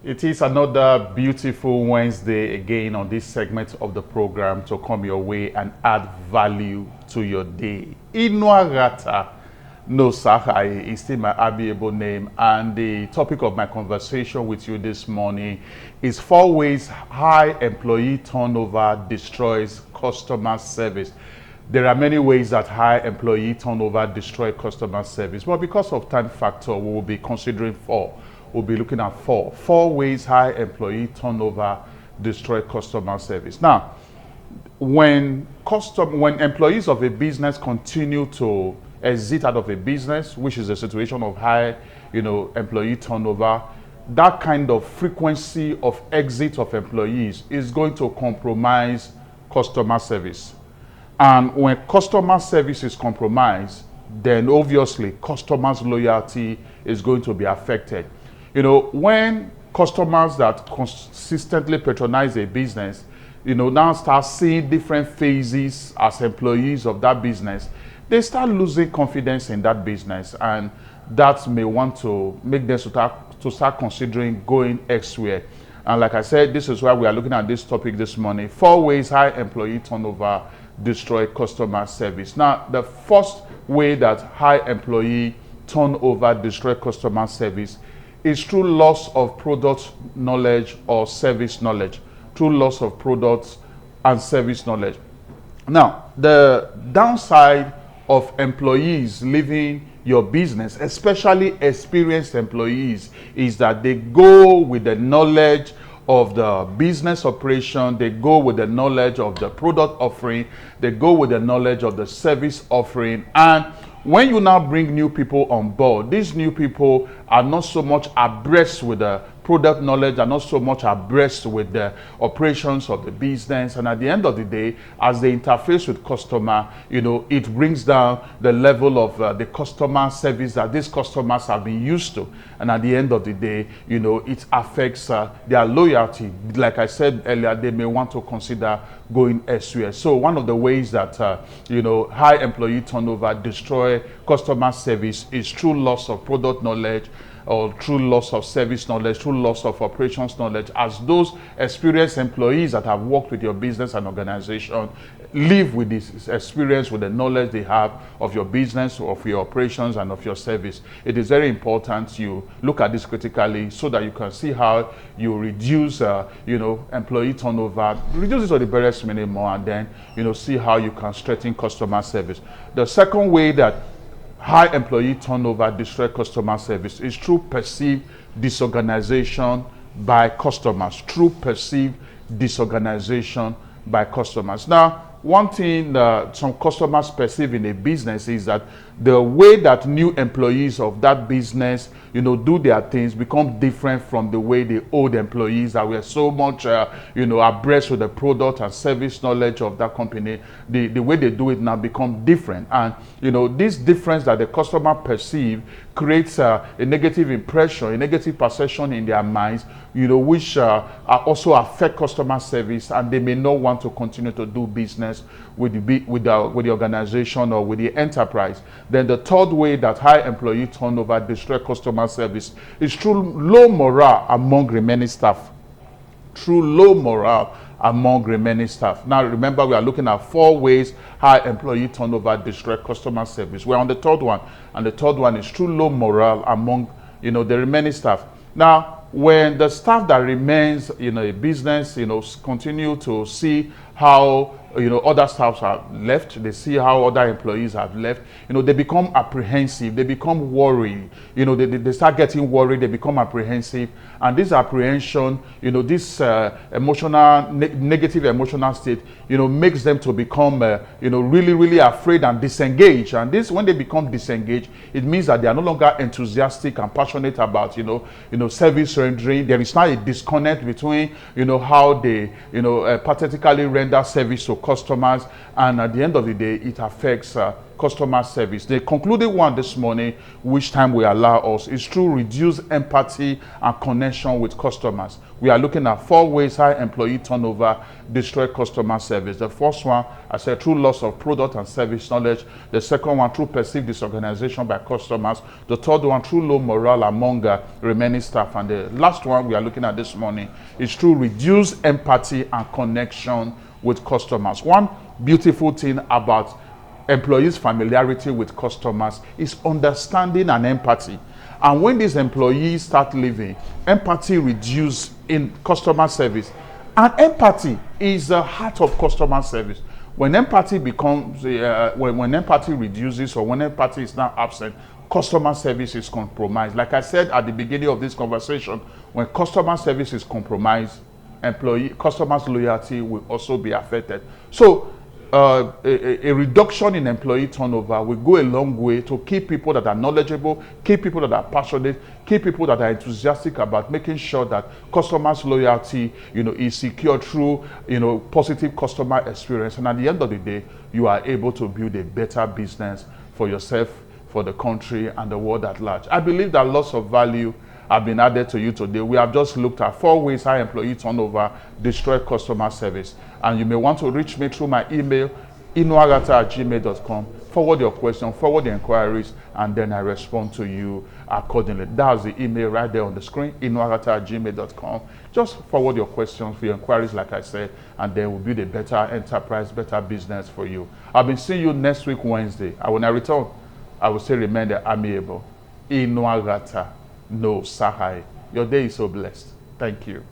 It is another beautiful Wednesday again on this segment of the program to come your way and add value to your day. Inuarata no Sahai is still my Abiable name, and the topic of my conversation with you this morning is 4 ways high employee turnover destroys customer service. There are many ways that high employee turnover destroy customer service, but because of time factor, we will be considering 4. We'll be looking at 4 ways high employee turnover destroy customer service. Now, when employees of a business continue to exit out of a business, which is a situation of high, employee turnover, that kind of frequency of exit of employees is going to compromise customer service. And when customer service is compromised, then obviously customers' loyalty is going to be affected. When customers that consistently patronize a business, now start seeing different phases as employees of that business, they start losing confidence in that business, and that may want to make them to start considering going elsewhere. And like I said, this is why we are looking at this topic this morning: 4 ways high employee turnover destroy customer service. Now, the first way that high employee turnover destroy customer service is through loss of product knowledge or service knowledge. Through loss of products and service knowledge. Now, the downside of employees leaving your business, especially experienced employees, is that they go with the knowledge of the business operation, they go with the knowledge of the product offering, they go with the knowledge of the service offering. And when you now bring new people on board, these new people are not so much abreast with the product knowledge, are not so much abreast with the operations of the business. And at the end of the day, as they interface with customer, it brings down the level of the customer service that these customers have been used to. And at the end of the day, it affects their loyalty. Like I said earlier, they may want to consider going elsewhere. So one of the ways that, high employee turnover destroy customer service is through loss of product knowledge, or through loss of service knowledge, through loss of operations knowledge, as those experienced employees that have worked with your business and organization live with this experience, with the knowledge they have of your business, of your operations, and of your service. It is very important you look at this critically so that you can see how you reduce, employee turnover, reduce it to the barest minimum, and then, see how you can strengthen customer service. The second way that high employee turnover destroy customer service is through perceived disorganization by customers. Through perceived disorganization by customers. Now, one thing some customers perceive in a business is that the way that new employees of that business, do their things become different from the way the old employees that were so much, abreast with the product and service knowledge of that company. The way they do it now become different. And, this difference that the customer perceive creates a negative impression, a negative perception in their minds, which also affect customer service, and they may not want to continue to do business with the organization or with the enterprise. Then the third way that high employee turnover destroy customer service is through low morale among remaining staff. Through low morale among remaining staff. Now remember, we are looking at 4 ways high employee turnover destroy customer service. We're on the third one, and the third one is through low morale among the remaining staff. Now, when the staff that remains in a business, continue to see how other staffs have left, they see how other employees have left, they become apprehensive, they become worried, they start getting worried, they become apprehensive, and this apprehension, this negative emotional state, makes them to become, really, really afraid and disengaged. And this, when they become disengaged, it means that they are no longer enthusiastic and passionate about, service rendering. There is now a disconnect between, how they, pathetically render service to customers, and at the end of the day, it affects customer service. The concluding one this morning, which time will allow us, is through reduced empathy and connection with customers. We are looking at 4 ways how employee turnover destroy customer service. The first one, I said, through loss of product and service knowledge. The second one, through perceived disorganization by customers. The third one, through low morale among remaining staff. And the last one we are looking at this morning is through reduced empathy and connection with customers. One beautiful thing about employees' familiarity with customers is understanding and empathy. And when these employees start living, empathy reduces in customer service. And empathy is the heart of customer service. When empathy becomes, when empathy reduces, or when empathy is now absent, customer service is compromised. Like I said at the beginning of this conversation, when customer service is compromised, customers' loyalty will also be affected. So a reduction in employee turnover will go a long way to keep people that are knowledgeable, keep people that are passionate, keep people that are enthusiastic about making sure that customers' loyalty, is secured through, positive customer experience. And at the end of the day, you are able to build a better business for yourself, for the country, and the world at large. I believe that lots of value have been added to you today. We have just looked at 4 ways how employee turnover destroy customer service. And you may want to reach me through my email, inuarata@gmail.com. Forward your questions, forward the inquiries, and then I respond to you accordingly. That's the email right there on the screen, inuarata@gmail.com. Just forward your questions, for your inquiries, like I said, and then we'll build a better enterprise, better business for you. I'll be seeing you next week, Wednesday. And when I return, I will still remain amiable. Inuarata. No, Sahai. Your day is so blessed. Thank you.